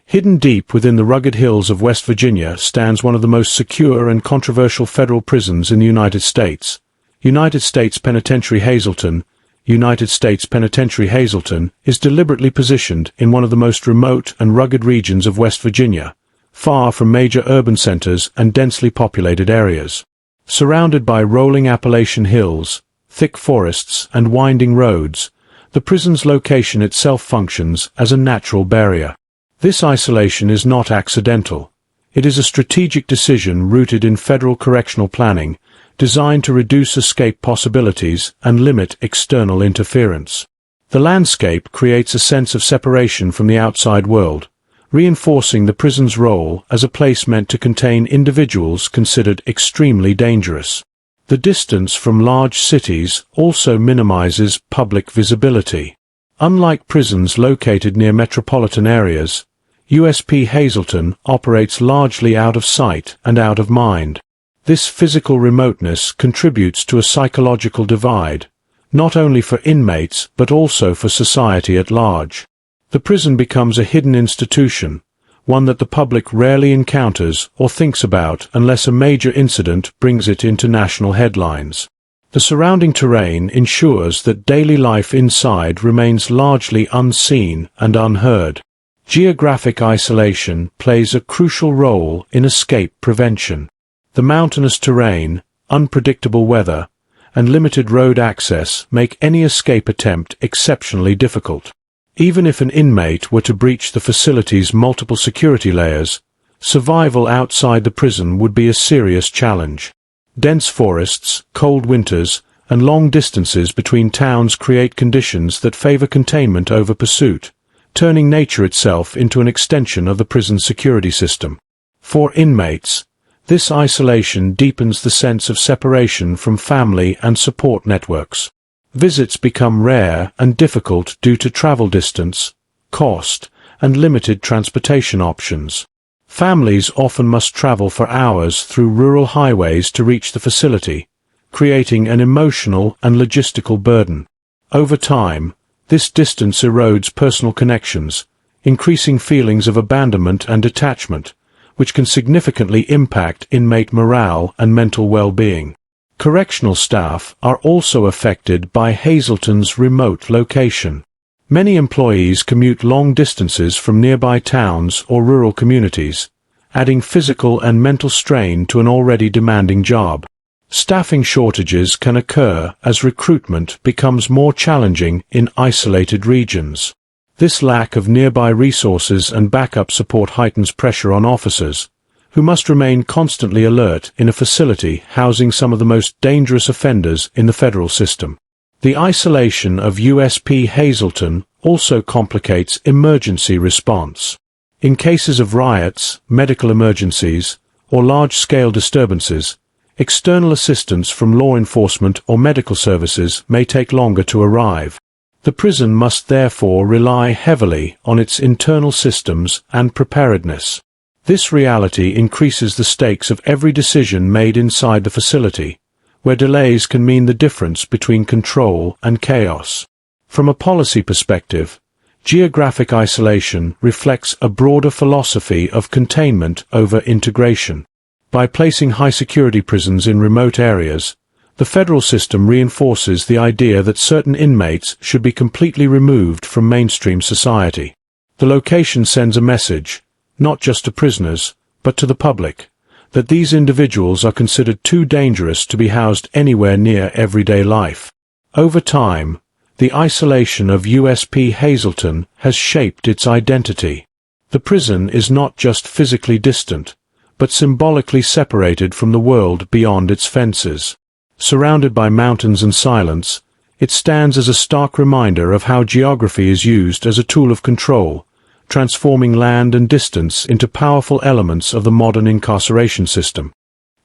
Hidden deep within the rugged hills of West Virginia stands one of the most secure and controversial federal prisons in the United States. United States Penitentiary Hazelton. United States Penitentiary Hazelton is deliberately positioned in one of the most remote and rugged regions of West Virginia, far from major urban centers and densely populated areas. Surrounded by rolling Appalachian hills, thick forests, and winding roads, the prison's location itself functions as a natural barrier. This isolation is not accidental. It is a strategic decision rooted in federal correctional planning, designed to reduce escape possibilities and limit external interference. The landscape creates a sense of separation from the outside world, reinforcing the prison's role as a place meant to contain individuals considered extremely dangerous. The distance from large cities also minimizes public visibility. Unlike prisons located near metropolitan areas, USP Hazelton operates largely out of sight and out of mind. This physical remoteness contributes to a psychological divide, not only for inmates but also for society at large. The prison becomes a hidden institution, one that the public rarely encounters or thinks about unless a major incident brings it into national headlines. The surrounding terrain ensures that daily life inside remains largely unseen and unheard. Geographic isolation plays a crucial role in escape prevention. The mountainous terrain, unpredictable weather, and limited road access make any escape attempt exceptionally difficult. Even if an inmate were to breach the facility's multiple security layers, survival outside the prison would be a serious challenge. Dense forests, cold winters, and long distances between towns create conditions that favor containment over pursuit, turning nature itself into an extension of the prison's security system. For inmates, this isolation deepens the sense of separation from family and support networks. Visits become rare and difficult due to travel distance, cost, and limited transportation options. Families often must travel for hours through rural highways to reach the facility, creating an emotional and logistical burden. Over time, this distance erodes personal connections, increasing feelings of abandonment and detachment, which can significantly impact inmate morale and mental well-being. Correctional staff are also affected by Hazelton's remote location. Many employees commute long distances from nearby towns or rural communities, adding physical and mental strain to an already demanding job. Staffing shortages can occur as recruitment becomes more challenging in isolated regions. This lack of nearby resources and backup support heightens pressure on officers, who must remain constantly alert in a facility housing some of the most dangerous offenders in the federal system. The isolation of USP Hazelton also complicates emergency response. In cases of riots, medical emergencies, or large-scale disturbances, external assistance from law enforcement or medical services may take longer to arrive. The prison must therefore rely heavily on its internal systems and preparedness. This reality increases the stakes of every decision made inside the facility, where delays can mean the difference between control and chaos. From a policy perspective, geographic isolation reflects a broader philosophy of containment over integration. By placing high-security prisons in remote areas, the federal system reinforces the idea that certain inmates should be completely removed from mainstream society. The location sends a message, not just to prisoners, but to the public, that these individuals are considered too dangerous to be housed anywhere near everyday life. Over time, the isolation of USP Hazelton has shaped its identity. The prison is not just physically distant, but symbolically separated from the world beyond its fences. Surrounded by mountains and silence, it stands as a stark reminder of how geography is used as a tool of control, transforming land and distance into powerful elements of the modern incarceration system.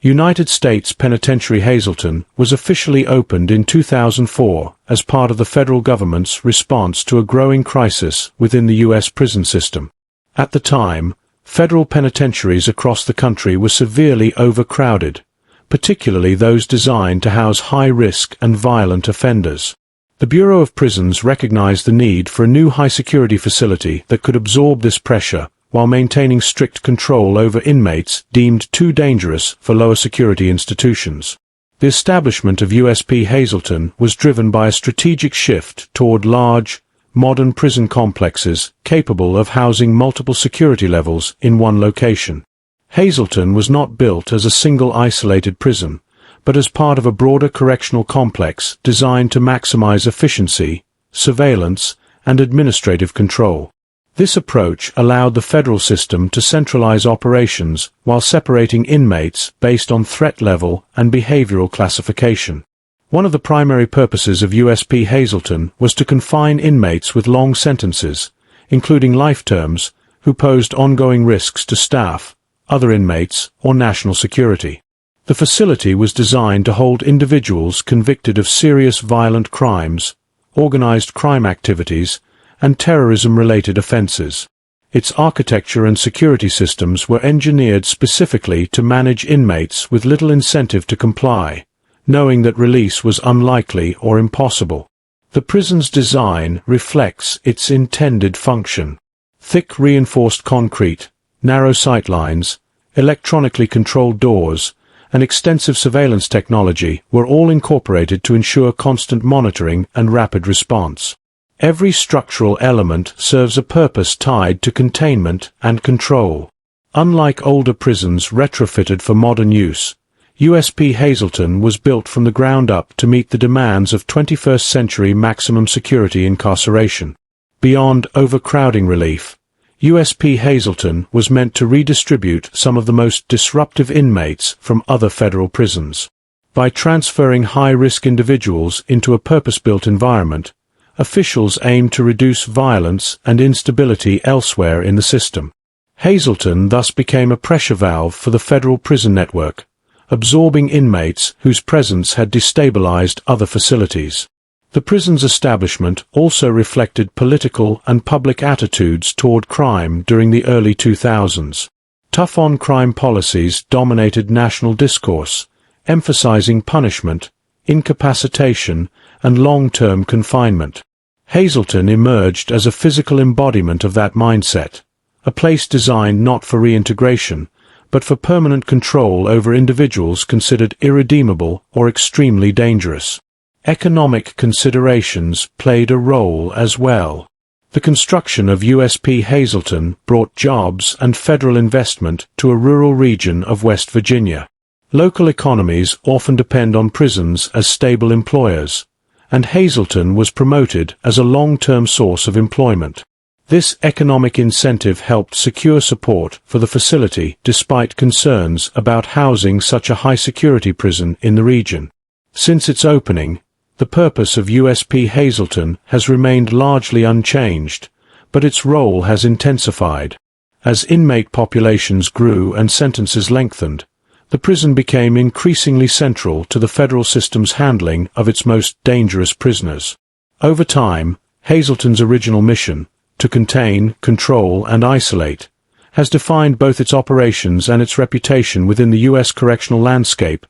United States Penitentiary Hazelton was officially opened in 2004 as part of the federal government's response to a growing crisis within the U.S. prison system. At the time, federal penitentiaries across the country were severely overcrowded, particularly those designed to house high-risk and violent offenders. The Bureau of Prisons recognized the need for a new high-security facility that could absorb this pressure while maintaining strict control over inmates deemed too dangerous for lower security institutions. The establishment of USP Hazelton was driven by a strategic shift toward large, modern prison complexes capable of housing multiple security levels in one location. Hazelton was not built as a single isolated prison, but as part of a broader correctional complex designed to maximize efficiency, surveillance, and administrative control. This approach allowed the federal system to centralize operations while separating inmates based on threat level and behavioral classification. One of the primary purposes of USP Hazelton was to confine inmates with long sentences, including life terms, who posed ongoing risks to staff, other inmates, or national security. The facility was designed to hold individuals convicted of serious violent crimes, organized crime activities, and terrorism-related offenses. Its architecture and security systems were engineered specifically to manage inmates with little incentive to comply, knowing that release was unlikely or impossible. The prison's design reflects its intended function. Thick reinforced concrete, narrow sightlines, electronically controlled doors, and extensive surveillance technology were all incorporated to ensure constant monitoring and rapid response. Every structural element serves a purpose tied to containment and control. Unlike older prisons retrofitted for modern use, USP Hazelton was built from the ground up to meet the demands of 21st-century maximum security incarceration. Beyond overcrowding relief, USP Hazelton was meant to redistribute some of the most disruptive inmates from other federal prisons. By transferring high-risk individuals into a purpose-built environment, officials aimed to reduce violence and instability elsewhere in the system. Hazelton thus became a pressure valve for the federal prison network, absorbing inmates whose presence had destabilized other facilities. The prison's establishment also reflected political and public attitudes toward crime during the early 2000s. Tough-on-crime policies dominated national discourse, emphasizing punishment, incapacitation, and long-term confinement. Hazelton emerged as a physical embodiment of that mindset, a place designed not for reintegration, but for permanent control over individuals considered irredeemable or extremely dangerous. Economic considerations played a role as well. The construction of USP Hazelton brought jobs and federal investment to a rural region of West Virginia. Local economies often depend on prisons as stable employers, and Hazelton was promoted as a long-term source of employment. This economic incentive helped secure support for the facility despite concerns about housing such a high-security prison in the region. Since its opening, the purpose of USP Hazelton has remained largely unchanged, but its role has intensified. As inmate populations grew and sentences lengthened, the prison became increasingly central to the federal system's handling of its most dangerous prisoners. Over time, Hazelton's original mission, to contain, control, and isolate, has defined both its operations and its reputation within the U.S. correctional landscape.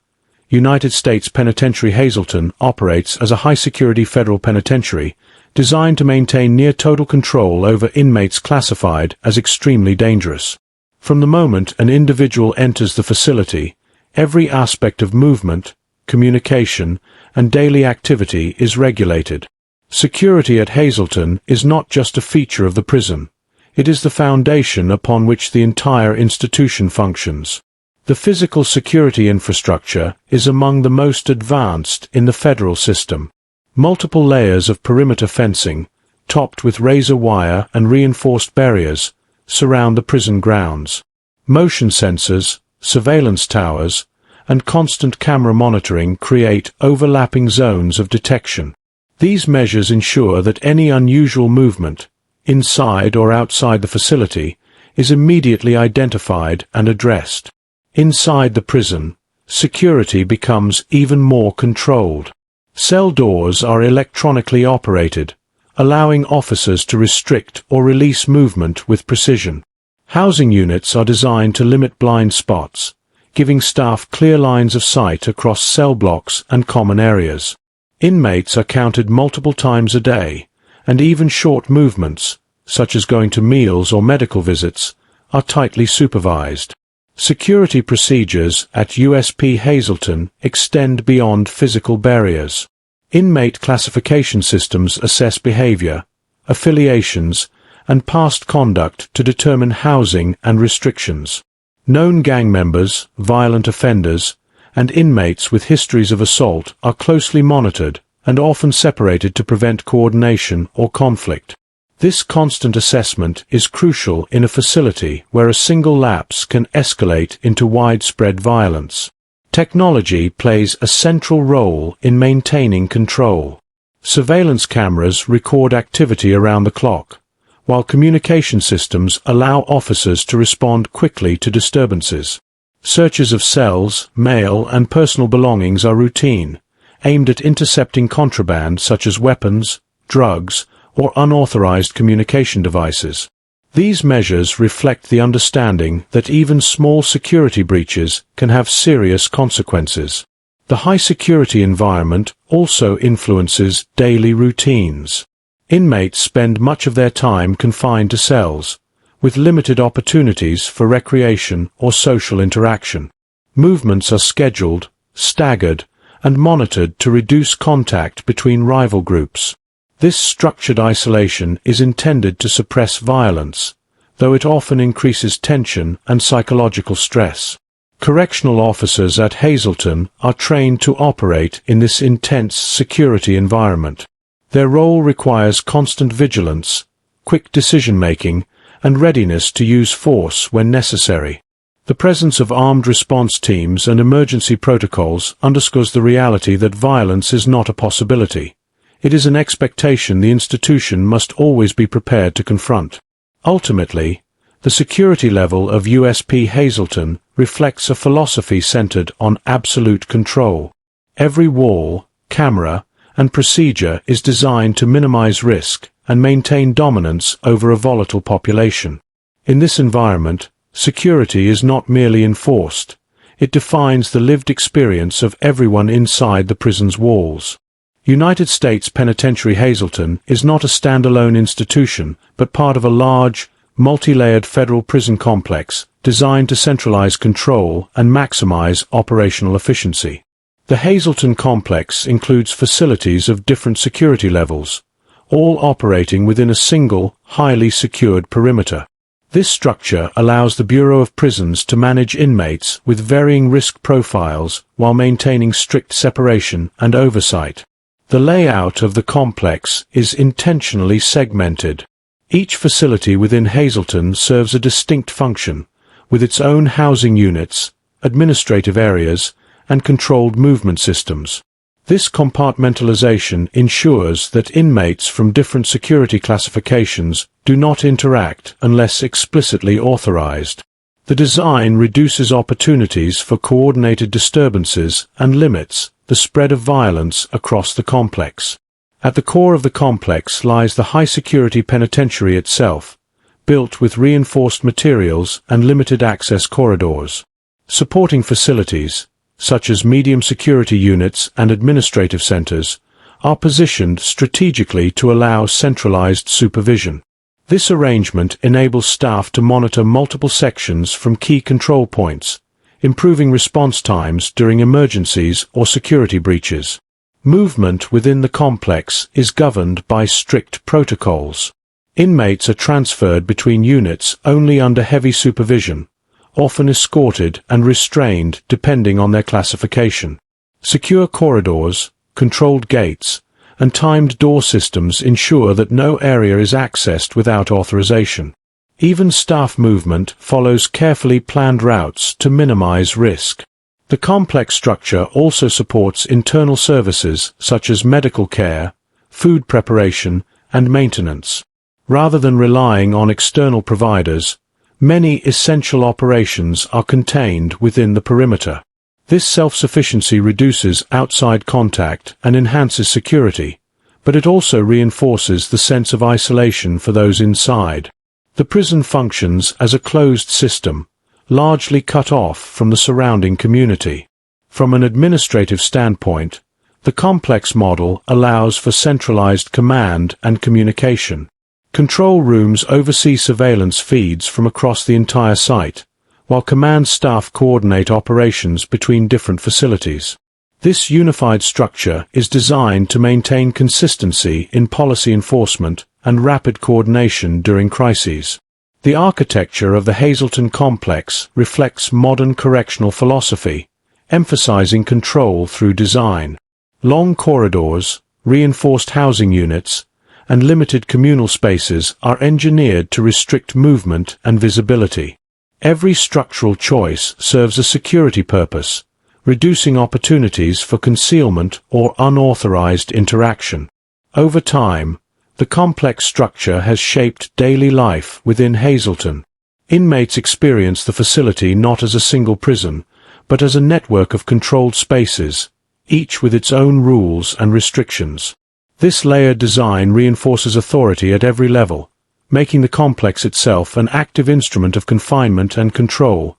United States Penitentiary Hazelton operates as a high-security federal penitentiary designed to maintain near-total control over inmates classified as extremely dangerous. From the moment an individual enters the facility, every aspect of movement, communication, and daily activity is regulated. Security at Hazelton is not just a feature of the prison. It is the foundation upon which the entire institution functions. The physical security infrastructure is among the most advanced in the federal system. Multiple layers of perimeter fencing, topped with razor wire and reinforced barriers, surround the prison grounds. Motion sensors, surveillance towers, and constant camera monitoring create overlapping zones of detection. These measures ensure that any unusual movement, inside or outside the facility, is immediately identified and addressed. Inside the prison, security becomes even more controlled. Cell doors are electronically operated, allowing officers to restrict or release movement with precision. Housing units are designed to limit blind spots, giving staff clear lines of sight across cell blocks and common areas. Inmates are counted multiple times a day, and even short movements, such as going to meals or medical visits, are tightly supervised. Security procedures at USP Hazelton extend beyond physical barriers. Inmate classification systems assess behavior, affiliations, and past conduct to determine housing and restrictions. Known gang members, violent offenders, and inmates with histories of assault are closely monitored and often separated to prevent coordination or conflict. This constant assessment is crucial in a facility where a single lapse can escalate into widespread violence. Technology plays a central role in maintaining control. Surveillance cameras record activity around the clock, while communication systems allow officers to respond quickly to disturbances. Searches of cells, mail, and personal belongings are routine, aimed at intercepting contraband such as weapons, drugs, or unauthorized communication devices. These measures reflect the understanding that even small security breaches can have serious consequences. The high-security environment also influences daily routines. Inmates spend much of their time confined to cells, with limited opportunities for recreation or social interaction. Movements are scheduled, staggered, and monitored to reduce contact between rival groups. This structured isolation is intended to suppress violence, though it often increases tension and psychological stress. Correctional officers at Hazelton are trained to operate in this intense security environment. Their role requires constant vigilance, quick decision-making, and readiness to use force when necessary. The presence of armed response teams and emergency protocols underscores the reality that violence is not a possibility. It is an expectation the institution must always be prepared to confront. Ultimately, the security level of USP Hazelton reflects a philosophy centered on absolute control. Every wall, camera, and procedure is designed to minimize risk and maintain dominance over a volatile population. In this environment, security is not merely enforced. It defines the lived experience of everyone inside the prison's walls. United States Penitentiary Hazelton is not a standalone institution, but part of a large, multi-layered federal prison complex designed to centralize control and maximize operational efficiency. The Hazelton complex includes facilities of different security levels, all operating within a single, highly secured perimeter. This structure allows the Bureau of Prisons to manage inmates with varying risk profiles while maintaining strict separation and oversight. The layout of the complex is intentionally segmented. Each facility within Hazelton serves a distinct function, with its own housing units, administrative areas, and controlled movement systems. This compartmentalization ensures that inmates from different security classifications do not interact unless explicitly authorized. The design reduces opportunities for coordinated disturbances and limits the spread of violence across the complex. At the core of the complex lies the high-security penitentiary itself, built with reinforced materials and limited access corridors. Supporting facilities, such as medium security units and administrative centers, are positioned strategically to allow centralized supervision. This arrangement enables staff to monitor multiple sections from key control points, improving response times during emergencies or security breaches. Movement within the complex is governed by strict protocols. Inmates are transferred between units only under heavy supervision, often escorted and restrained depending on their classification. Secure corridors, controlled gates, and timed door systems ensure that no area is accessed without authorization. Even staff movement follows carefully planned routes to minimize risk. The complex structure also supports internal services such as medical care, food preparation, and maintenance. Rather than relying on external providers, many essential operations are contained within the perimeter. This self-sufficiency reduces outside contact and enhances security, but it also reinforces the sense of isolation for those inside. The prison functions as a closed system, largely cut off from the surrounding community. From an administrative standpoint, the complex model allows for centralized command and communication. Control rooms oversee surveillance feeds from across the entire site, while command staff coordinate operations between different facilities. This unified structure is designed to maintain consistency in policy enforcement and rapid coordination during crises. The architecture of the Hazelton complex reflects modern correctional philosophy, emphasizing control through design. Long corridors, reinforced housing units, and limited communal spaces are engineered to restrict movement and visibility. Every structural choice serves a security purpose, reducing opportunities for concealment or unauthorized interaction. Over time, the complex structure has shaped daily life within Hazelton. Inmates experience the facility not as a single prison, but as a network of controlled spaces, each with its own rules and restrictions. This layered design reinforces authority at every level, making the complex itself an active instrument of confinement and control.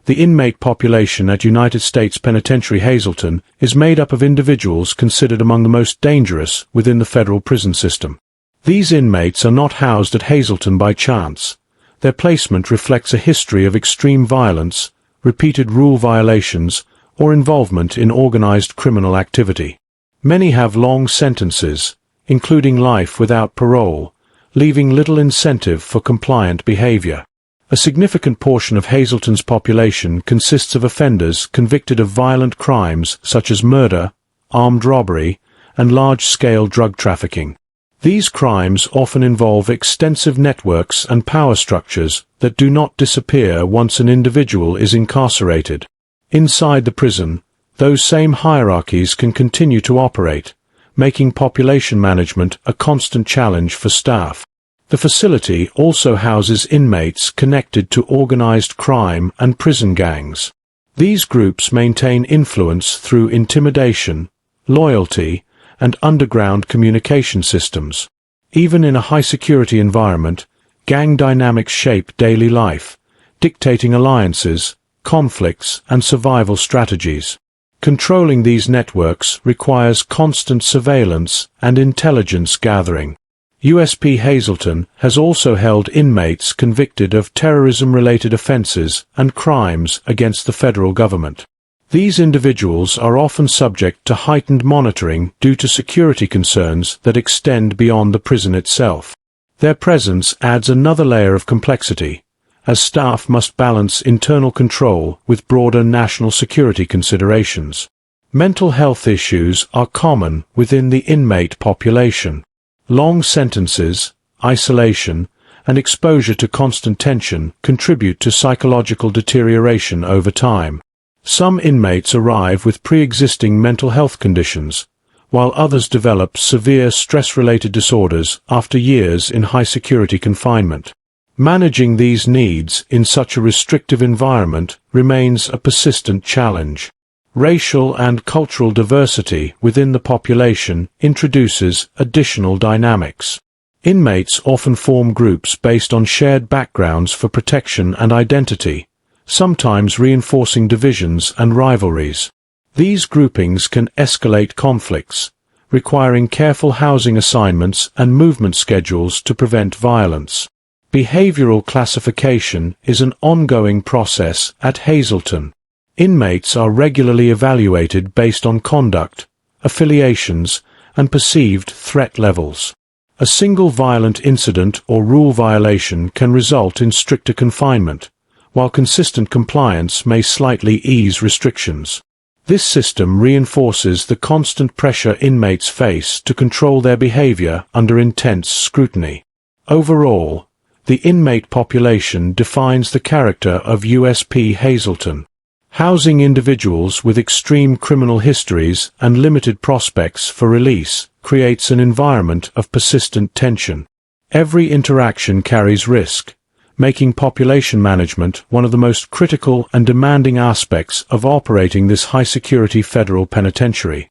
The inmate population at United States Penitentiary Hazelton is made up of individuals considered among the most dangerous within the federal prison system. These inmates are not housed at Hazelton by chance. Their placement reflects a history of extreme violence, repeated rule violations, or involvement in organized criminal activity. Many have long sentences, including life without parole, leaving little incentive for compliant behavior. A significant portion of Hazelton's population consists of offenders convicted of violent crimes such as murder, armed robbery, and large-scale drug trafficking. These crimes often involve extensive networks and power structures that do not disappear once an individual is incarcerated. Inside the prison, those same hierarchies can continue to operate, making population management a constant challenge for staff. The facility also houses inmates connected to organized crime and prison gangs. These groups maintain influence through intimidation, loyalty, and underground communication systems. Even in a high-security environment, gang dynamics shape daily life, dictating alliances, conflicts, and survival strategies. Controlling these networks requires constant surveillance and intelligence gathering. USP Hazelton has also held inmates convicted of terrorism-related offenses and crimes against the federal government. These individuals are often subject to heightened monitoring due to security concerns that extend beyond the prison itself. Their presence adds another layer of complexity, as staff must balance internal control with broader national security considerations. Mental health issues are common within the inmate population. Long sentences, isolation, and exposure to constant tension contribute to psychological deterioration over time. Some inmates arrive with pre-existing mental health conditions, while others develop severe stress-related disorders after years in high-security confinement. Managing these needs in such a restrictive environment remains a persistent challenge. Racial and cultural diversity within the population introduces additional dynamics. Inmates often form groups based on shared backgrounds for protection and identity, sometimes reinforcing divisions and rivalries. These groupings can escalate conflicts, requiring careful housing assignments and movement schedules to prevent violence. Behavioral classification is an ongoing process at Hazelton. Inmates are regularly evaluated based on conduct, affiliations, and perceived threat levels. A single violent incident or rule violation can result in stricter confinement, while consistent compliance may slightly ease restrictions. This system reinforces the constant pressure inmates face to control their behavior under intense scrutiny. Overall, the inmate population defines the character of USP Hazelton. Housing individuals with extreme criminal histories and limited prospects for release creates an environment of persistent tension. Every interaction carries risk, making population management one of the most critical and demanding aspects of operating this high-security federal penitentiary.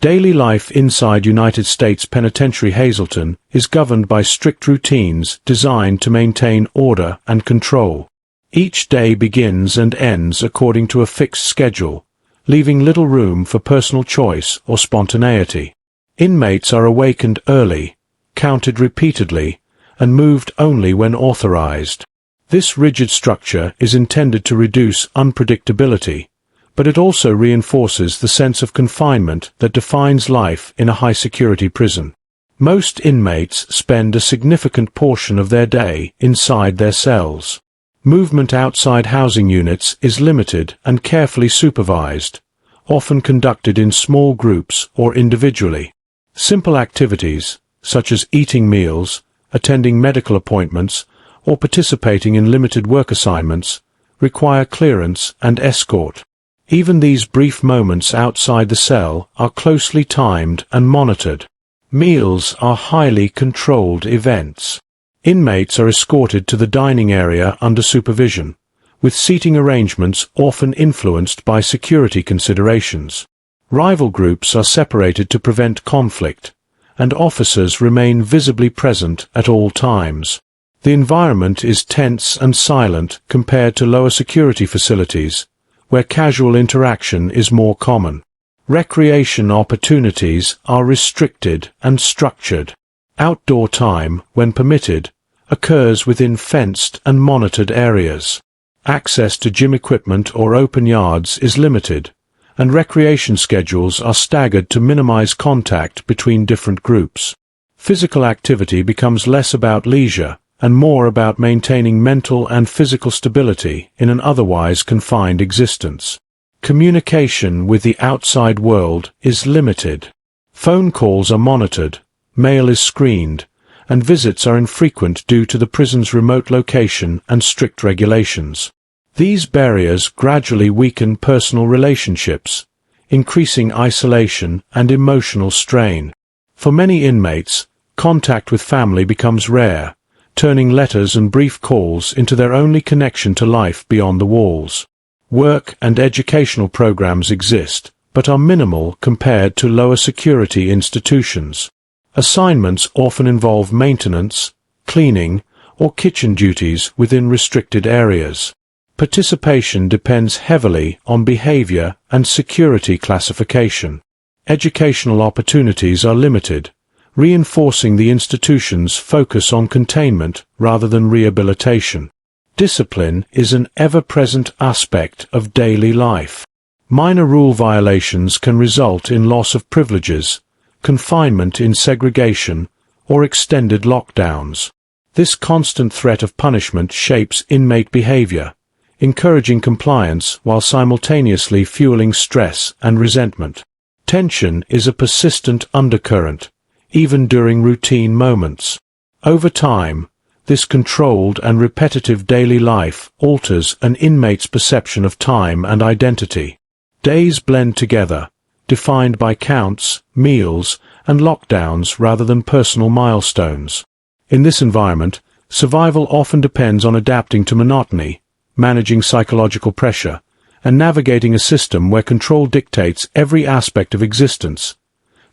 Daily life inside United States Penitentiary Hazelton is governed by strict routines designed to maintain order and control. Each day begins and ends according to a fixed schedule, leaving little room for personal choice or spontaneity. Inmates are awakened early, counted repeatedly, and moved only when authorized. This rigid structure is intended to reduce unpredictability, but it also reinforces the sense of confinement that defines life in a high-security prison. Most inmates spend a significant portion of their day inside their cells. Movement outside housing units is limited and carefully supervised, often conducted in small groups or individually. Simple activities, such as eating meals, attending medical appointments, or participating in limited work assignments, require clearance and escort. Even these brief moments outside the cell are closely timed and monitored. Meals are highly controlled events. Inmates are escorted to the dining area under supervision, with seating arrangements often influenced by security considerations. Rival groups are separated to prevent conflict, and officers remain visibly present at all times. The environment is tense and silent compared to lower security facilities, where casual interaction is more common. Recreation opportunities are restricted and structured. Outdoor time, when permitted, occurs within fenced and monitored areas. Access to gym equipment or open yards is limited, and recreation schedules are staggered to minimize contact between different groups. Physical activity becomes less about leisure and more about maintaining mental and physical stability in an otherwise confined existence. Communication with the outside world is limited. Phone calls are monitored, mail is screened, and visits are infrequent due to the prison's remote location and strict regulations. These barriers gradually weaken personal relationships, increasing isolation and emotional strain. For many inmates, contact with family becomes rare, turning letters and brief calls into their only connection to life beyond the walls. Work and educational programs exist, but are minimal compared to lower security institutions. Assignments often involve maintenance, cleaning, or kitchen duties within restricted areas. Participation depends heavily on behavior and security classification. Educational opportunities are limited, reinforcing the institution's focus on containment rather than rehabilitation. Discipline is an ever-present aspect of daily life. Minor rule violations can result in loss of privileges, confinement in segregation, or extended lockdowns. This constant threat of punishment shapes inmate behavior, encouraging compliance while simultaneously fueling stress and resentment. Tension is a persistent undercurrent, even during routine moments. Over time, this controlled and repetitive daily life alters an inmate's perception of time and identity. Days blend together, defined by counts, meals, and lockdowns rather than personal milestones. In this environment, survival often depends on adapting to monotony, managing psychological pressure, and navigating a system where control dictates every aspect of existence.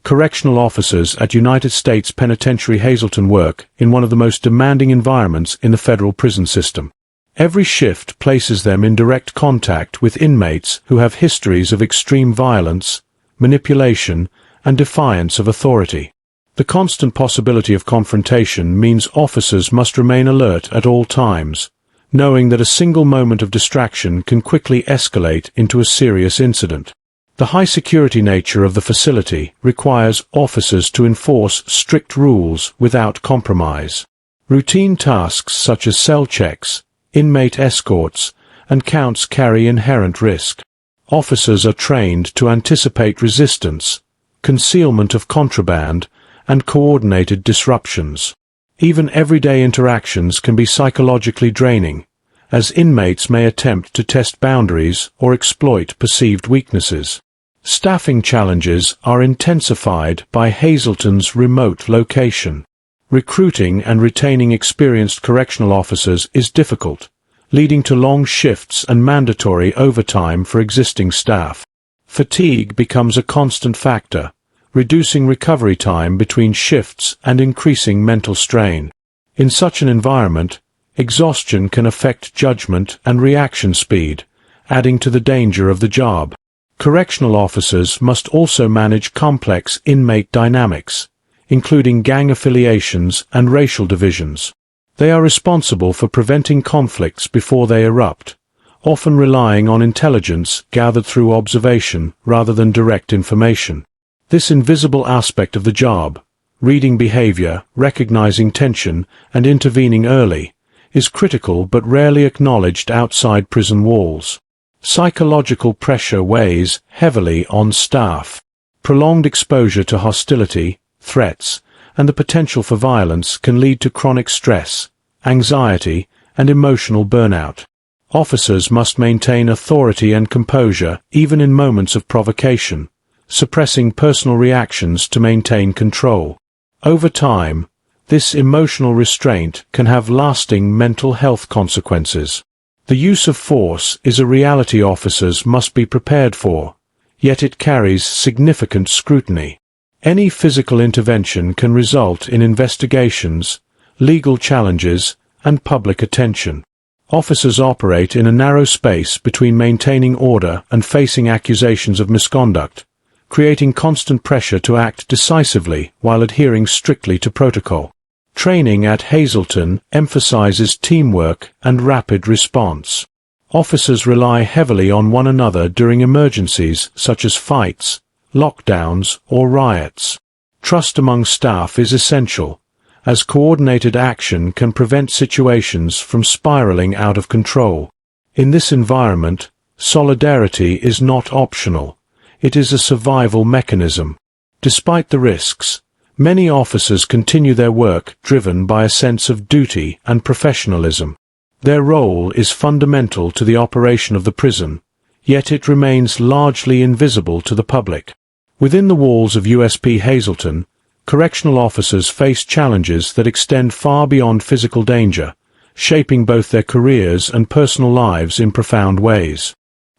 Correctional officers at United States Penitentiary Hazelton work in one of the most demanding environments in the federal prison system. Every shift places them in direct contact with inmates who have histories of extreme violence, manipulation, and defiance of authority. The constant possibility of confrontation means officers must remain alert at all times, knowing that a single moment of distraction can quickly escalate into a serious incident. The high-security nature of the facility requires officers to enforce strict rules without compromise. Routine tasks such as cell checks, inmate escorts, and counts carry inherent risk. Officers are trained to anticipate resistance, concealment of contraband, and coordinated disruptions. Even everyday interactions can be psychologically draining, as inmates may attempt to test boundaries or exploit perceived weaknesses. Staffing challenges are intensified by Hazelton's remote location. Recruiting and retaining experienced correctional officers is difficult, leading to long shifts and mandatory overtime for existing staff. Fatigue becomes a constant factor, reducing recovery time between shifts and increasing mental strain. In such an environment, exhaustion can affect judgment and reaction speed, adding to the danger of the job. Correctional officers must also manage complex inmate dynamics, including gang affiliations and racial divisions. They are responsible for preventing conflicts before they erupt, often relying on intelligence gathered through observation rather than direct information. This invisible aspect of the job, reading behavior, recognizing tension, and intervening early, is critical but rarely acknowledged outside prison walls. Psychological pressure weighs heavily on staff. Prolonged exposure to hostility, threats, and the potential for violence can lead to chronic stress, anxiety, and emotional burnout. Officers must maintain authority and composure even in moments of provocation, suppressing personal reactions to maintain control. Over time, this emotional restraint can have lasting mental health consequences. The use of force is a reality officers must be prepared for, yet it carries significant scrutiny. Any physical intervention can result in investigations, legal challenges, and public attention. Officers operate in a narrow space between maintaining order and facing accusations of misconduct, creating constant pressure to act decisively while adhering strictly to protocol. Training at Hazelton emphasizes teamwork and rapid response. Officers rely heavily on one another during emergencies such as fights, lockdowns, or riots. Trust among staff is essential, as coordinated action can prevent situations from spiraling out of control. In this environment, solidarity is not optional. It is a survival mechanism. Despite the risks, many officers continue their work driven by a sense of duty and professionalism. Their role is fundamental to the operation of the prison, yet it remains largely invisible to the public. Within the walls of USP Hazelton, correctional officers face challenges that extend far beyond physical danger, shaping both their careers and personal lives in profound ways.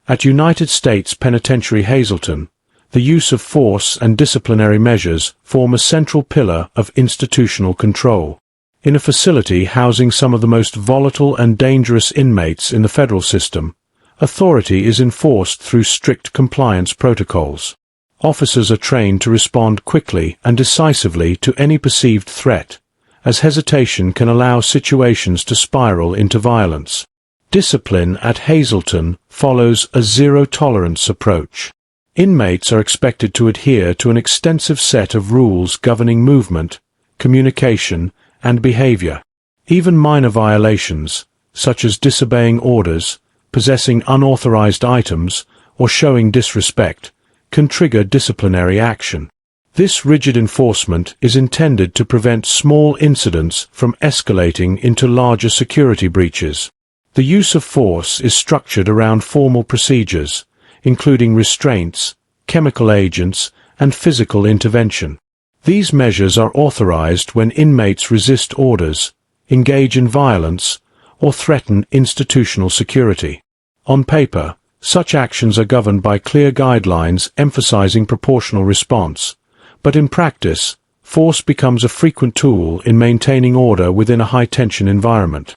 At United States Penitentiary Hazelton, the use of force and disciplinary measures form a central pillar of institutional control. In a facility housing some of the most volatile and dangerous inmates in the federal system, authority is enforced through strict compliance protocols. Officers are trained to respond quickly and decisively to any perceived threat, as hesitation can allow situations to spiral into violence. Discipline at Hazelton follows a zero-tolerance approach. Inmates are expected to adhere to an extensive set of rules governing movement, communication, and behavior. Even minor violations, such as disobeying orders, possessing unauthorized items, or showing disrespect, can trigger disciplinary action. This rigid enforcement is intended to prevent small incidents from escalating into larger security breaches. The use of force is structured around formal procedures, including restraints, chemical agents, and physical intervention. These measures are authorized when inmates resist orders, engage in violence, or threaten institutional security. On paper, such actions are governed by clear guidelines emphasizing proportional response, but in practice, force becomes a frequent tool in maintaining order within a high-tension environment.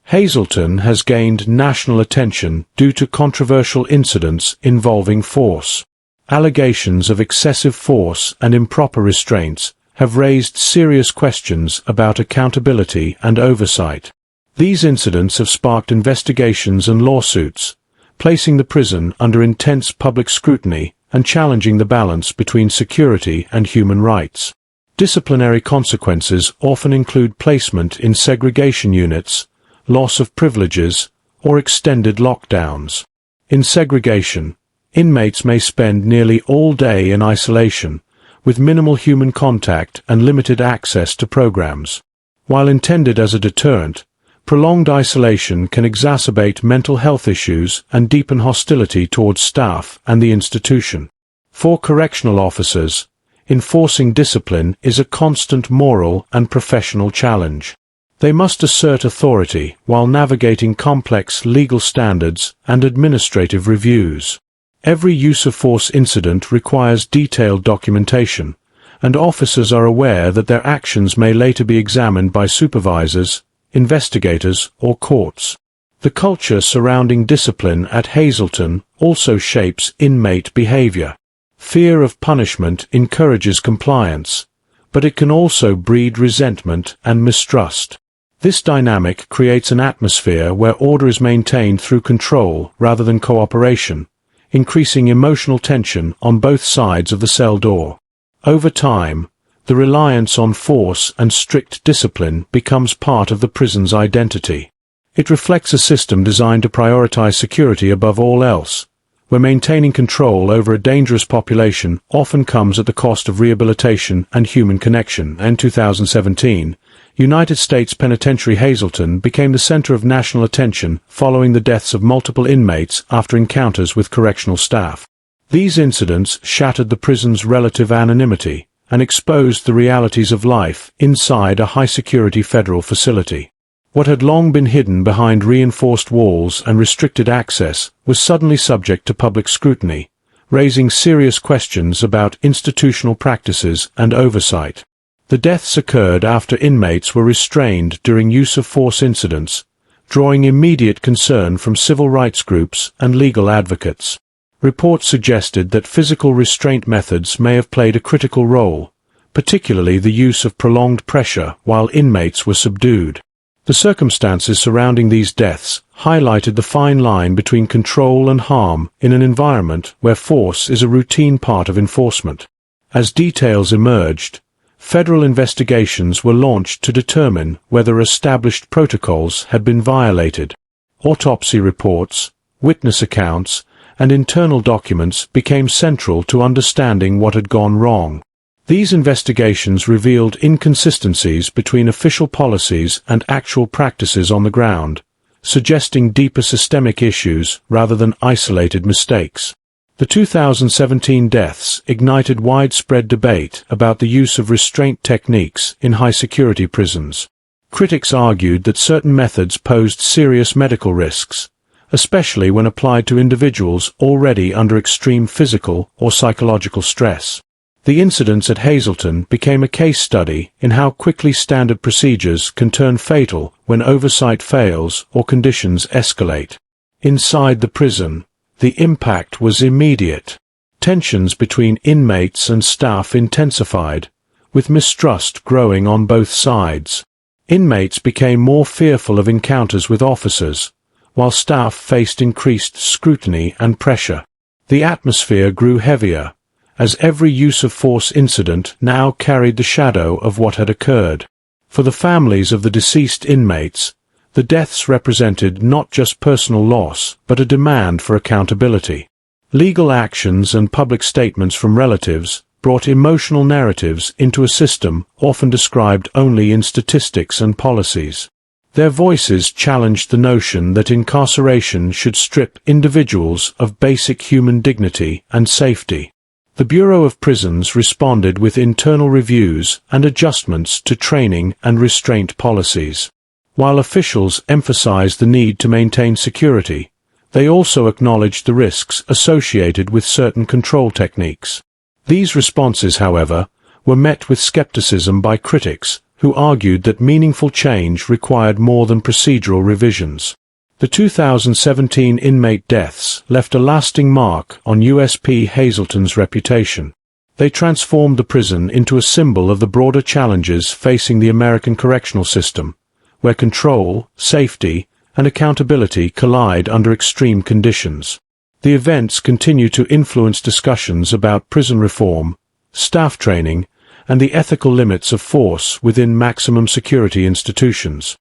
Hazelton has gained national attention due to controversial incidents involving force. Allegations of excessive force and improper restraints have raised serious questions about accountability and oversight. These incidents have sparked investigations and lawsuits, placing the prison under intense public scrutiny and challenging the balance between security and human rights. Disciplinary consequences often include placement in segregation units, loss of privileges, or extended lockdowns. In segregation, inmates may spend nearly all day in isolation, with minimal human contact and limited access to programs. While intended as a deterrent, prolonged isolation can exacerbate mental health issues and deepen hostility towards staff and the institution. For correctional officers, enforcing discipline is a constant moral and professional challenge. They must assert authority while navigating complex legal standards and administrative reviews. Every use of force incident requires detailed documentation, and officers are aware that their actions may later be examined by supervisors, investigators, or courts. The culture surrounding discipline at Hazelton also shapes inmate behavior. Fear of punishment encourages compliance, but it can also breed resentment and mistrust. This dynamic creates an atmosphere where order is maintained through control rather than cooperation, increasing emotional tension on both sides of the cell door. Over time, the reliance on force and strict discipline becomes part of the prison's identity. It reflects a system designed to prioritize security above all else, where maintaining control over a dangerous population often comes at the cost of rehabilitation and human connection. In 2017, United States Penitentiary Hazelton became the center of national attention following the deaths of multiple inmates after encounters with correctional staff. These incidents shattered the prison's relative anonymity and exposed the realities of life inside a high-security federal facility. What had long been hidden behind reinforced walls and restricted access was suddenly subject to public scrutiny, raising serious questions about institutional practices and oversight. The deaths occurred after inmates were restrained during use-of-force incidents, drawing immediate concern from civil rights groups and legal advocates. Reports suggested that physical restraint methods may have played a critical role, particularly the use of prolonged pressure while inmates were subdued. The circumstances surrounding these deaths highlighted the fine line between control and harm in an environment where force is a routine part of enforcement. As details emerged, federal investigations were launched to determine whether established protocols had been violated. Autopsy reports, witness accounts, and internal documents became central to understanding what had gone wrong. These investigations revealed inconsistencies between official policies and actual practices on the ground, suggesting deeper systemic issues rather than isolated mistakes. The 2017 deaths ignited widespread debate about the use of restraint techniques in high-security prisons. Critics argued that certain methods posed serious medical risks, especially when applied to individuals already under extreme physical or psychological stress. The incidents at Hazelton became a case study in how quickly standard procedures can turn fatal when oversight fails or conditions escalate. Inside the prison, the impact was immediate. Tensions between inmates and staff intensified, with mistrust growing on both sides. Inmates became more fearful of encounters with officers, while staff faced increased scrutiny and pressure. The atmosphere grew heavier, as every use-of-force incident now carried the shadow of what had occurred. For the families of the deceased inmates, the deaths represented not just personal loss, but a demand for accountability. Legal actions and public statements from relatives brought emotional narratives into a system often described only in statistics and policies. Their voices challenged the notion that incarceration should strip individuals of basic human dignity and safety. The Bureau of Prisons responded with internal reviews and adjustments to training and restraint policies. While officials emphasized the need to maintain security, they also acknowledged the risks associated with certain control techniques. These responses, however, were met with skepticism by critics, who argued that meaningful change required more than procedural revisions. The 2017 inmate deaths left a lasting mark on USP Hazelton's reputation. They transformed the prison into a symbol of the broader challenges facing the American correctional system, where control, safety, and accountability collide under extreme conditions. The events continue to influence discussions about prison reform, staff training, and the ethical limits of force within maximum security institutions.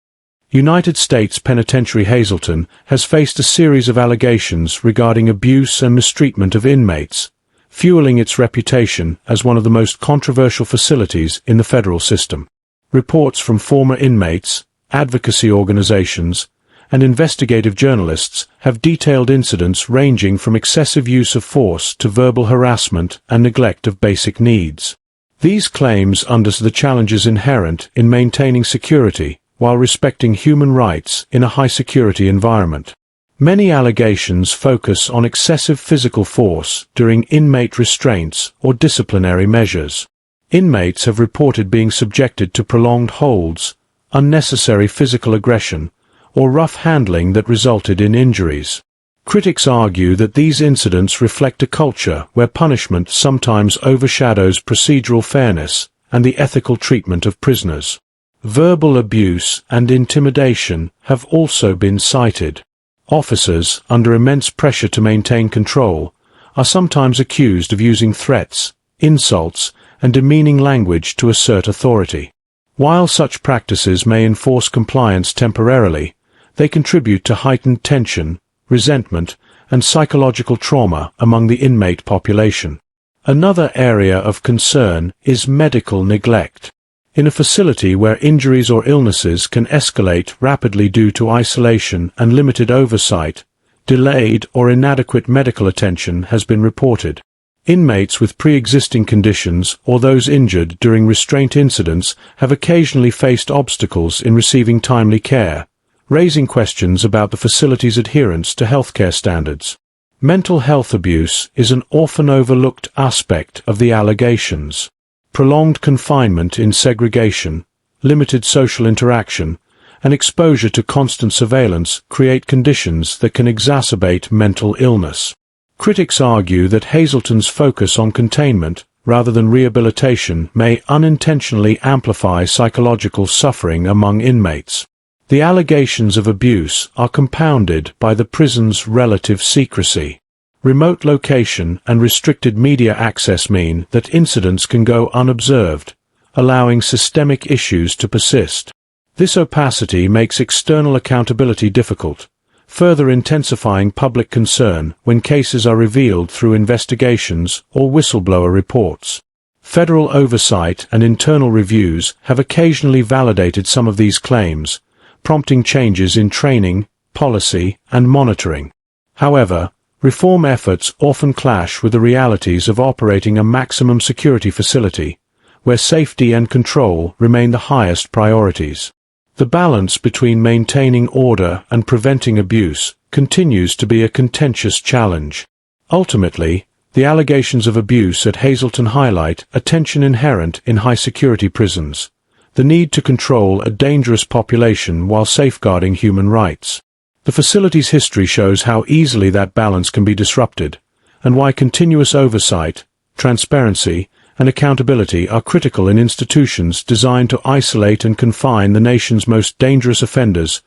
United States Penitentiary Hazelton has faced a series of allegations regarding abuse and mistreatment of inmates, fueling its reputation as one of the most controversial facilities in the federal system. Reports from former inmates, advocacy organizations, and investigative journalists have detailed incidents ranging from excessive use of force to verbal harassment and neglect of basic needs. These claims underscore the challenges inherent in maintaining security while respecting human rights in a high-security environment. Many allegations focus on excessive physical force during inmate restraints or disciplinary measures. Inmates have reported being subjected to prolonged holds, unnecessary physical aggression, or rough handling that resulted in injuries. Critics argue that these incidents reflect a culture where punishment sometimes overshadows procedural fairness and the ethical treatment of prisoners. Verbal abuse and intimidation have also been cited. Officers, under immense pressure to maintain control, are sometimes accused of using threats, insults, and demeaning language to assert authority. While such practices may enforce compliance temporarily, they contribute to heightened tension, resentment, and psychological trauma among the inmate population. Another area of concern is medical neglect. In a facility where injuries or illnesses can escalate rapidly due to isolation and limited oversight, delayed or inadequate medical attention has been reported. Inmates with pre-existing conditions or those injured during restraint incidents have occasionally faced obstacles in receiving timely care, raising questions about the facility's adherence to healthcare standards. Mental health abuse is an often overlooked aspect of the allegations. Prolonged confinement in segregation, limited social interaction, and exposure to constant surveillance create conditions that can exacerbate mental illness. Critics argue that Hazelton's focus on containment, rather than rehabilitation, may unintentionally amplify psychological suffering among inmates. The allegations of abuse are compounded by the prison's relative secrecy. Remote location and restricted media access mean that incidents can go unobserved, allowing systemic issues to persist. This opacity makes external accountability difficult, further intensifying public concern when cases are revealed through investigations or whistleblower reports. Federal oversight and internal reviews have occasionally validated some of these claims, prompting changes in training, policy, and monitoring. However, reform efforts often clash with the realities of operating a maximum security facility, where safety and control remain the highest priorities. The balance between maintaining order and preventing abuse continues to be a contentious challenge. Ultimately, the allegations of abuse at Hazelton highlight a tension inherent in high-security prisons, the need to control a dangerous population while safeguarding human rights. The facility's history shows how easily that balance can be disrupted, and why continuous oversight, transparency, and accountability are critical in institutions designed to isolate and confine the nation's most dangerous offenders.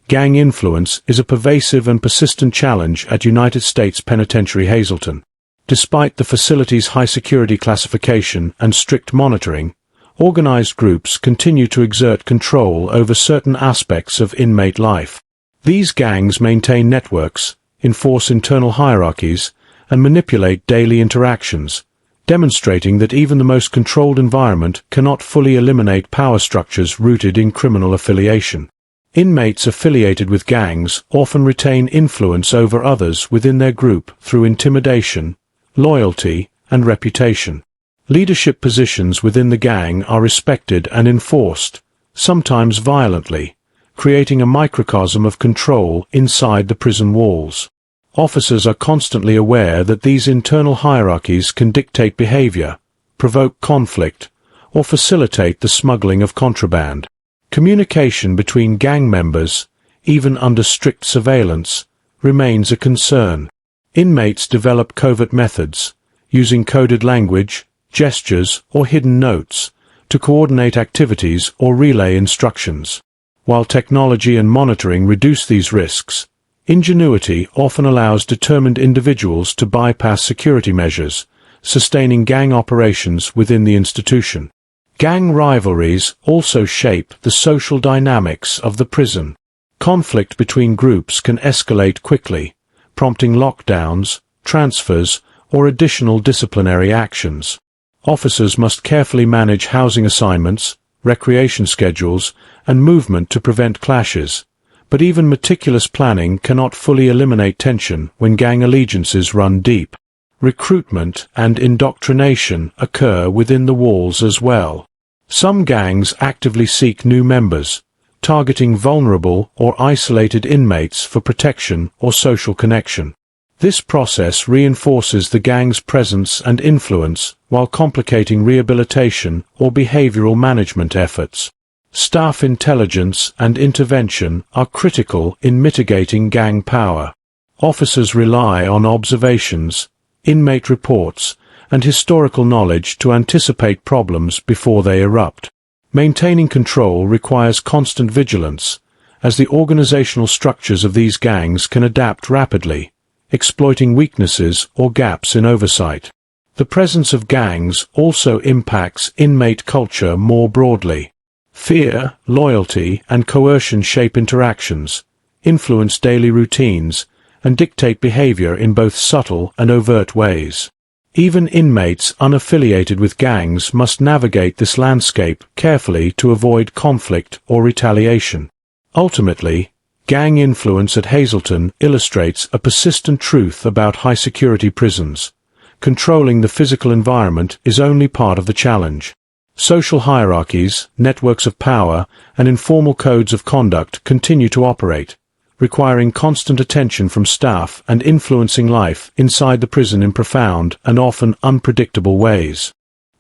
Gang influence is a pervasive and persistent challenge at United States Penitentiary Hazelton. Despite the facility's high-security classification and strict monitoring, organized groups continue to exert control over certain aspects of inmate life. These gangs maintain networks, enforce internal hierarchies, and manipulate daily interactions, demonstrating that even the most controlled environment cannot fully eliminate power structures rooted in criminal affiliation. Inmates affiliated with gangs often retain influence over others within their group through intimidation, loyalty, and reputation. Leadership positions within the gang are respected and enforced, sometimes violently, creating a microcosm of control inside the prison walls. Officers are constantly aware that these internal hierarchies can dictate behavior, provoke conflict, or facilitate the smuggling of contraband. Communication between gang members, even under strict surveillance, remains a concern. Inmates develop covert methods, using coded language, gestures, or hidden notes, to coordinate activities or relay instructions. While technology and monitoring reduce these risks, ingenuity often allows determined individuals to bypass security measures, sustaining gang operations within the institution. Gang rivalries also shape the social dynamics of the prison. Conflict between groups can escalate quickly, prompting lockdowns, transfers, or additional disciplinary actions. Officers must carefully manage housing assignments, recreation schedules, and movement to prevent clashes, but even meticulous planning cannot fully eliminate tension when gang allegiances run deep. Recruitment and indoctrination occur within the walls as well. Some gangs actively seek new members, targeting vulnerable or isolated inmates for protection or social connection. This process reinforces the gang's presence and influence while complicating rehabilitation or behavioral management efforts. Staff intelligence and intervention are critical in mitigating gang power. Officers rely on observations, inmate reports, and historical knowledge to anticipate problems before they erupt. Maintaining control requires constant vigilance, as the organizational structures of these gangs can adapt rapidly, exploiting weaknesses or gaps in oversight. The presence of gangs also impacts inmate culture more broadly. Fear, loyalty, and coercion shape interactions, influence daily routines, and dictate behavior in both subtle and overt ways. Even inmates unaffiliated with gangs must navigate this landscape carefully to avoid conflict or retaliation. Ultimately, gang influence at Hazelton illustrates a persistent truth about high-security prisons. Controlling the physical environment is only part of the challenge. Social hierarchies, networks of power, and informal codes of conduct continue to operate, requiring constant attention from staff and influencing life inside the prison in profound and often unpredictable ways.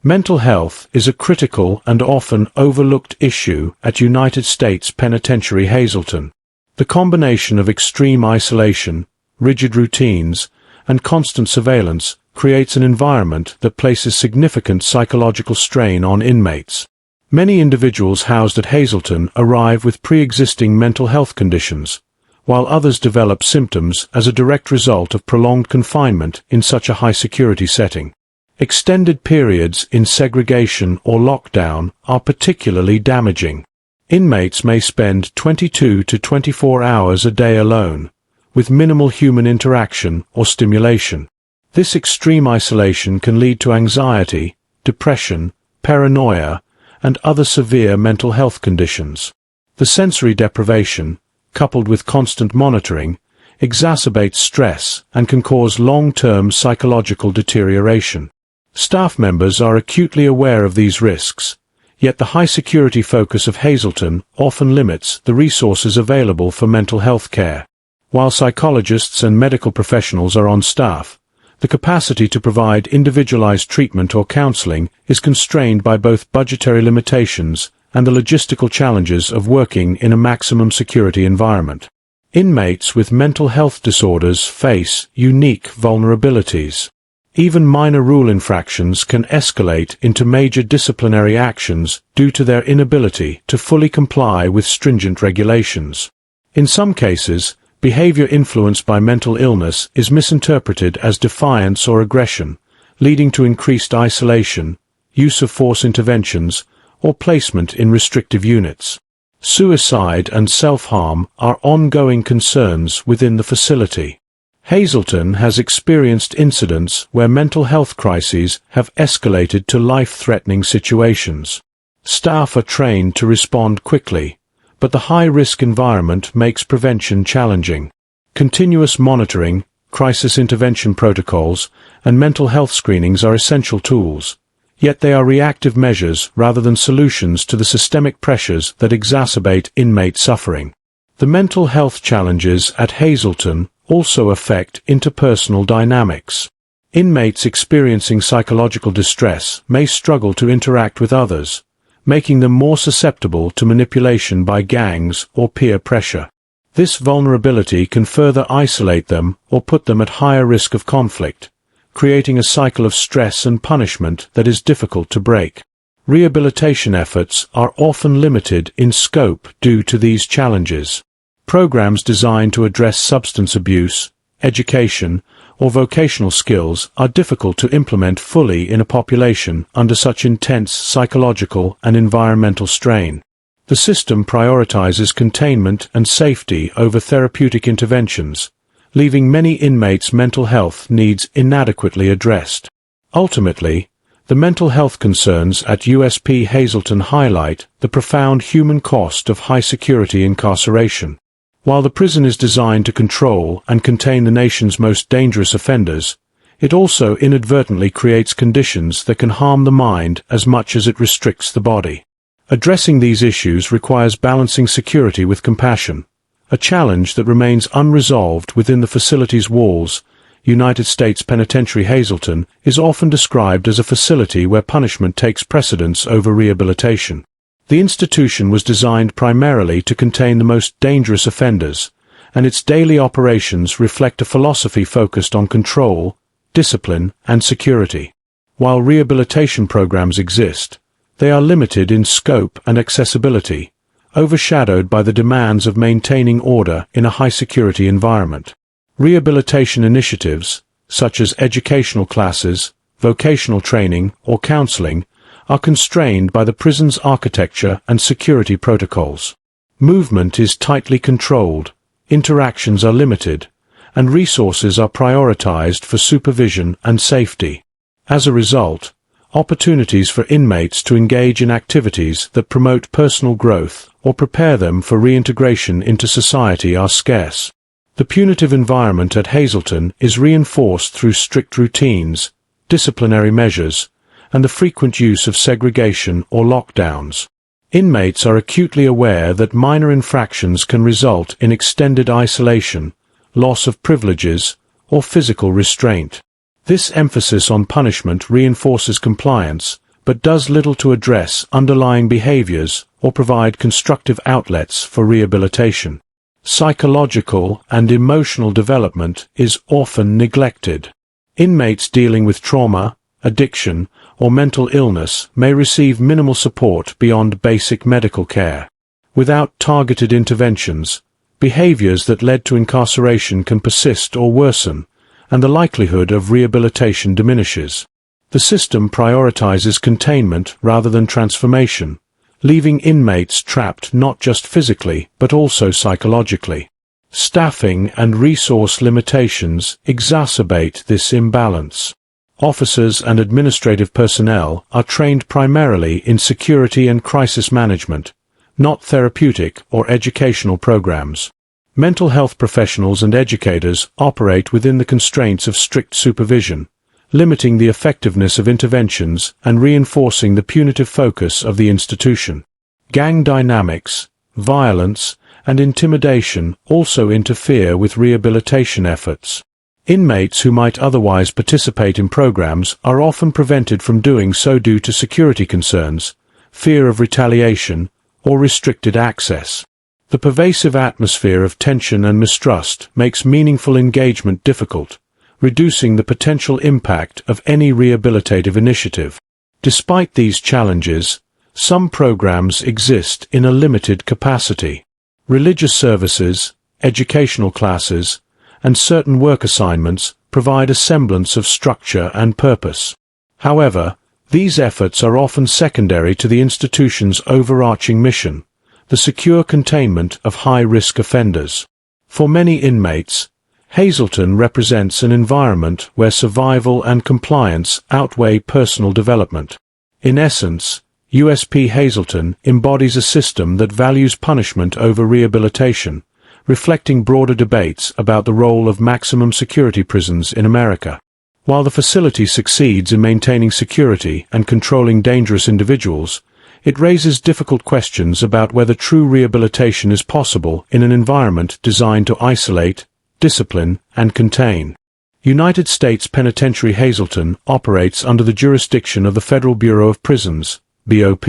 Mental health is a critical and often overlooked issue at United States Penitentiary Hazelton. The combination of extreme isolation, rigid routines, and constant surveillance creates an environment that places significant psychological strain on inmates. Many individuals housed at Hazelton arrive with pre-existing mental health conditions, while others develop symptoms as a direct result of prolonged confinement in such a high-security setting. Extended periods in segregation or lockdown are particularly damaging. Inmates may spend 22 to 24 hours a day alone, with minimal human interaction or stimulation. This extreme isolation can lead to anxiety, depression, paranoia, and other severe mental health conditions. The sensory deprivation, coupled with constant monitoring, exacerbates stress and can cause long-term psychological deterioration. Staff members are acutely aware of these risks, yet the high-security focus of Hazelton often limits the resources available for mental health care. While psychologists and medical professionals are on staff, the capacity to provide individualized treatment or counseling is constrained by both budgetary limitations and the logistical challenges of working in a maximum security environment. Inmates with mental health disorders face unique vulnerabilities. Even minor rule infractions can escalate into major disciplinary actions due to their inability to fully comply with stringent regulations. In some cases, behavior influenced by mental illness is misinterpreted as defiance or aggression, leading to increased isolation, use of force interventions, or placement in restrictive units. Suicide and self-harm are ongoing concerns within the facility. Hazelton has experienced incidents where mental health crises have escalated to life-threatening situations. Staff are trained to respond quickly, but the high-risk environment makes prevention challenging. Continuous monitoring, crisis intervention protocols, and mental health screenings are essential tools, yet they are reactive measures rather than solutions to the systemic pressures that exacerbate inmate suffering. The mental health challenges at Hazelton also affect interpersonal dynamics. Inmates experiencing psychological distress may struggle to interact with others, making them more susceptible to manipulation by gangs or peer pressure. This vulnerability can further isolate them or put them at higher risk of conflict, creating a cycle of stress and punishment that is difficult to break. Rehabilitation efforts are often limited in scope due to these challenges. Programs designed to address substance abuse, education, or vocational skills are difficult to implement fully in a population under such intense psychological and environmental strain. The system prioritizes containment and safety over therapeutic interventions, leaving many inmates' mental health needs inadequately addressed. Ultimately, the mental health concerns at USP Hazelton highlight the profound human cost of high-security incarceration. While the prison is designed to control and contain the nation's most dangerous offenders, it also inadvertently creates conditions that can harm the mind as much as it restricts the body. Addressing these issues requires balancing security with compassion, a challenge that remains unresolved within the facility's walls. United States Penitentiary Hazelton is often described as a facility where punishment takes precedence over rehabilitation. The institution was designed primarily to contain the most dangerous offenders, and its daily operations reflect a philosophy focused on control, discipline, and security. While rehabilitation programs exist, they are limited in scope and accessibility, overshadowed by the demands of maintaining order in a high-security environment. Rehabilitation initiatives, such as educational classes, vocational training, or counseling, are constrained by the prison's architecture and security protocols. Movement is tightly controlled, interactions are limited, and resources are prioritized for supervision and safety. As a result, opportunities for inmates to engage in activities that promote personal growth or prepare them for reintegration into society are scarce. The punitive environment at Hazelton is reinforced through strict routines, disciplinary measures, and the frequent use of segregation or lockdowns. Inmates are acutely aware that minor infractions can result in extended isolation, loss of privileges, or physical restraint. This emphasis on punishment reinforces compliance, but does little to address underlying behaviors or provide constructive outlets for rehabilitation. Psychological and emotional development is often neglected. Inmates dealing with trauma, addiction, or mental illness may receive minimal support beyond basic medical care. Without targeted interventions, behaviors that led to incarceration can persist or worsen, and the likelihood of rehabilitation diminishes. The system prioritizes containment rather than transformation, leaving inmates trapped not just physically but also psychologically. Staffing and resource limitations exacerbate this imbalance. Officers and administrative personnel are trained primarily in security and crisis management, not therapeutic or educational programs. Mental health professionals and educators operate within the constraints of strict supervision, limiting the effectiveness of interventions and reinforcing the punitive focus of the institution. Gang dynamics, violence, and intimidation also interfere with rehabilitation efforts. Inmates who might otherwise participate in programs are often prevented from doing so due to security concerns, fear of retaliation, or restricted access. The pervasive atmosphere of tension and mistrust makes meaningful engagement difficult, reducing the potential impact of any rehabilitative initiative. Despite these challenges, some programs exist in a limited capacity. Religious services, educational classes, and certain work assignments provide a semblance of structure and purpose. However, these efforts are often secondary to the institution's overarching mission, the secure containment of high-risk offenders. For many inmates, Hazelton represents an environment where survival and compliance outweigh personal development. In essence, USP Hazelton embodies a system that values punishment over rehabilitation, reflecting broader debates about the role of maximum security prisons in America. While the facility succeeds in maintaining security and controlling dangerous individuals, it raises difficult questions about whether true rehabilitation is possible in an environment designed to isolate, discipline, and contain. United States Penitentiary Hazelton operates under the jurisdiction of the Federal Bureau of Prisons, BOP,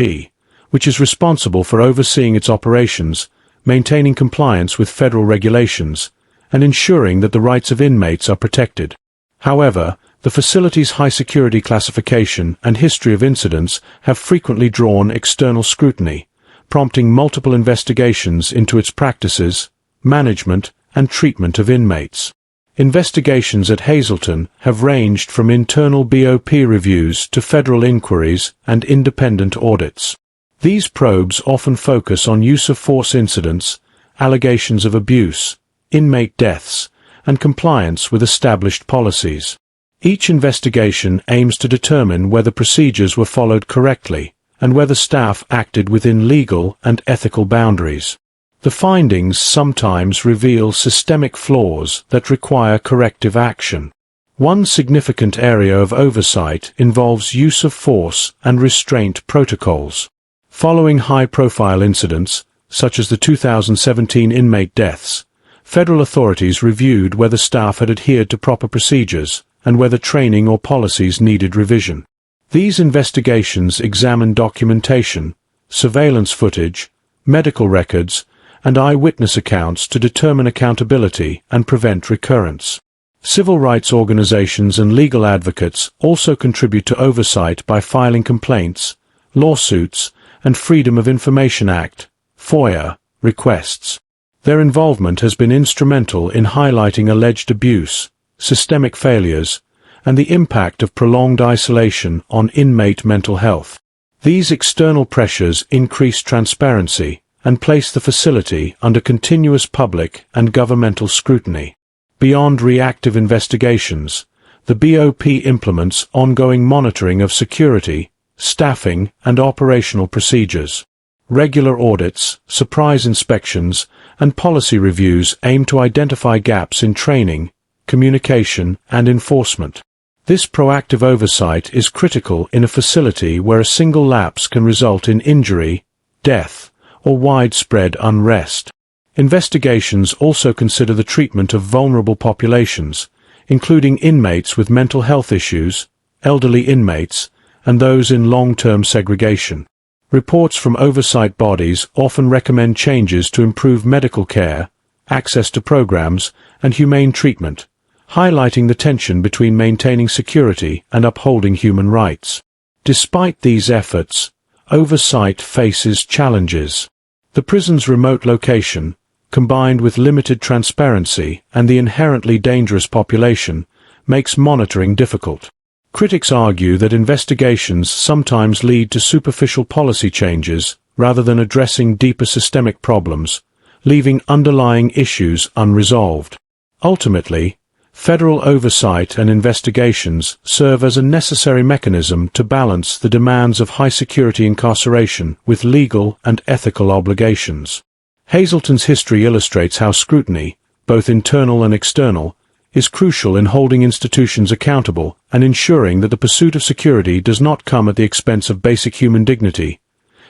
which is responsible for overseeing its operations, maintaining compliance with federal regulations, and ensuring that the rights of inmates are protected. However, the facility's high-security classification and history of incidents have frequently drawn external scrutiny, prompting multiple investigations into its practices, management, and treatment of inmates. Investigations at Hazelton have ranged from internal BOP reviews to federal inquiries and independent audits. These probes often focus on use-of-force incidents, allegations of abuse, inmate deaths, and compliance with established policies. Each investigation aims to determine whether procedures were followed correctly and whether staff acted within legal and ethical boundaries. The findings sometimes reveal systemic flaws that require corrective action. One significant area of oversight involves use of force and restraint protocols. Following high-profile incidents, such as the 2017 inmate deaths, federal authorities reviewed whether staff had adhered to proper procedures and whether training or policies needed revision. These investigations examine documentation, surveillance footage, medical records, and eyewitness accounts to determine accountability and prevent recurrence. Civil rights organizations and legal advocates also contribute to oversight by filing complaints, lawsuits, and Freedom of Information Act (FOIA) requests. Their involvement has been instrumental in highlighting alleged abuse, systemic failures, and the impact of prolonged isolation on inmate mental health. These external pressures increase transparency and place the facility under continuous public and governmental scrutiny. Beyond reactive investigations, the BOP implements ongoing monitoring of security, staffing, and operational procedures. Regular audits, surprise inspections, and policy reviews aim to identify gaps in training, communication, and enforcement. This proactive oversight is critical in a facility where a single lapse can result in injury, death, or widespread unrest. Investigations also consider the treatment of vulnerable populations, including inmates with mental health issues, elderly inmates, and those in long-term segregation. Reports from oversight bodies often recommend changes to improve medical care, access to programs, and humane treatment, highlighting the tension between maintaining security and upholding human rights. Despite these efforts, oversight faces challenges. The prison's remote location, combined with limited transparency and the inherently dangerous population, makes monitoring difficult. Critics argue that investigations sometimes lead to superficial policy changes rather than addressing deeper systemic problems, leaving underlying issues unresolved. Ultimately, federal oversight and investigations serve as a necessary mechanism to balance the demands of high-security incarceration with legal and ethical obligations. Hazelton's history illustrates how scrutiny, both internal and external, is crucial in holding institutions accountable and ensuring that the pursuit of security does not come at the expense of basic human dignity.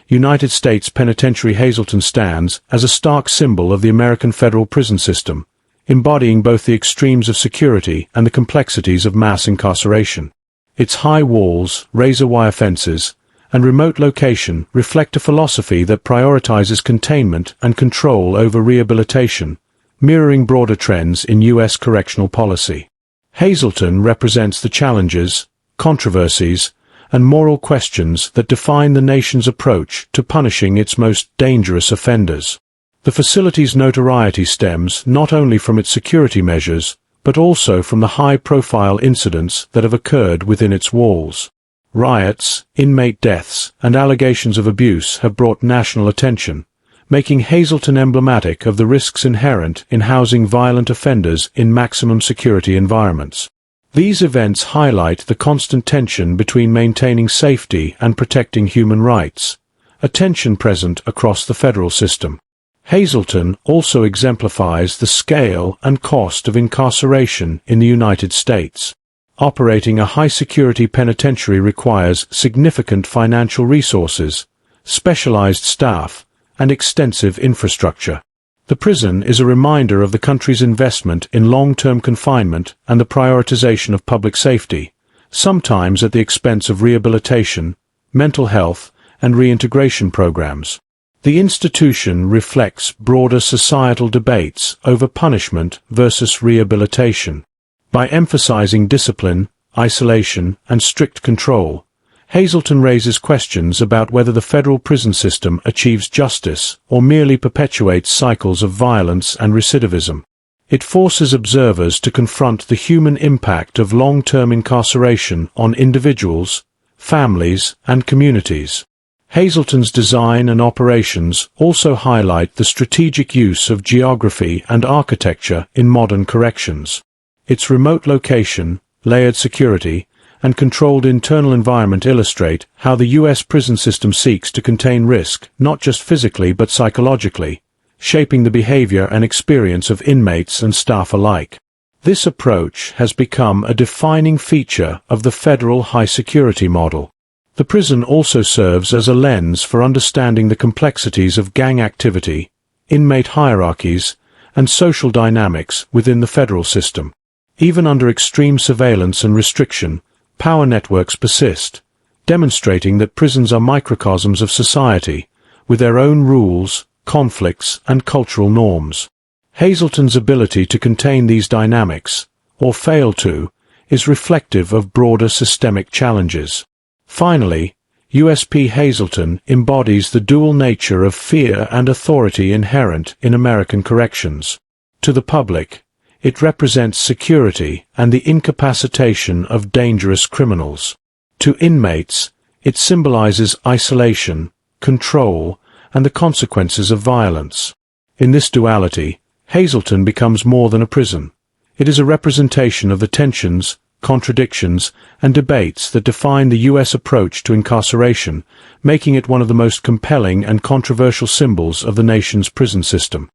United States Penitentiary Hazelton stands as a stark symbol of the American federal prison system, embodying both the extremes of security and the complexities of mass incarceration. Its high walls, razor-wire fences, and remote location reflect a philosophy that prioritizes containment and control over rehabilitation, mirroring broader trends in U.S. correctional policy. Hazelton represents the challenges, controversies, and moral questions that define the nation's approach to punishing its most dangerous offenders. The facility's notoriety stems not only from its security measures, but also from the high-profile incidents that have occurred within its walls. Riots, inmate deaths, and allegations of abuse have brought national attention, making Hazelton emblematic of the risks inherent in housing violent offenders in maximum security environments. These events highlight the constant tension between maintaining safety and protecting human rights, a tension present across the federal system. Hazelton also exemplifies the scale and cost of incarceration in the United States. Operating a high-security penitentiary requires significant financial resources, specialized staff, and extensive infrastructure. The prison is a reminder of the country's investment in long-term confinement and the prioritization of public safety, sometimes at the expense of rehabilitation, mental health, and reintegration programs. The institution reflects broader societal debates over punishment versus rehabilitation. By emphasizing discipline, isolation, and strict control, Hazelton raises questions about whether the federal prison system achieves justice or merely perpetuates cycles of violence and recidivism. It forces observers to confront the human impact of long-term incarceration on individuals, families, and communities. Hazelton's design and operations also highlight the strategic use of geography and architecture in modern corrections. Its remote location, layered security, and controlled internal environment illustrate how the U.S. prison system seeks to contain risk not just physically but psychologically, shaping the behavior and experience of inmates and staff alike. This approach has become a defining feature of the federal high-security model. The prison also serves as a lens for understanding the complexities of gang activity, inmate hierarchies, and social dynamics within the federal system. Even under extreme surveillance and restriction, power networks persist, demonstrating that prisons are microcosms of society, with their own rules, conflicts, and cultural norms. Hazelton's ability to contain these dynamics, or fail to, is reflective of broader systemic challenges. Finally, USP Hazelton embodies the dual nature of fear and authority inherent in American corrections. To the public, it represents security and the incapacitation of dangerous criminals. To inmates, it symbolizes isolation, control, and the consequences of violence. In this duality, Hazelton becomes more than a prison. It is a representation of the tensions, contradictions, and debates that define the U.S. approach to incarceration, making it one of the most compelling and controversial symbols of the nation's prison system.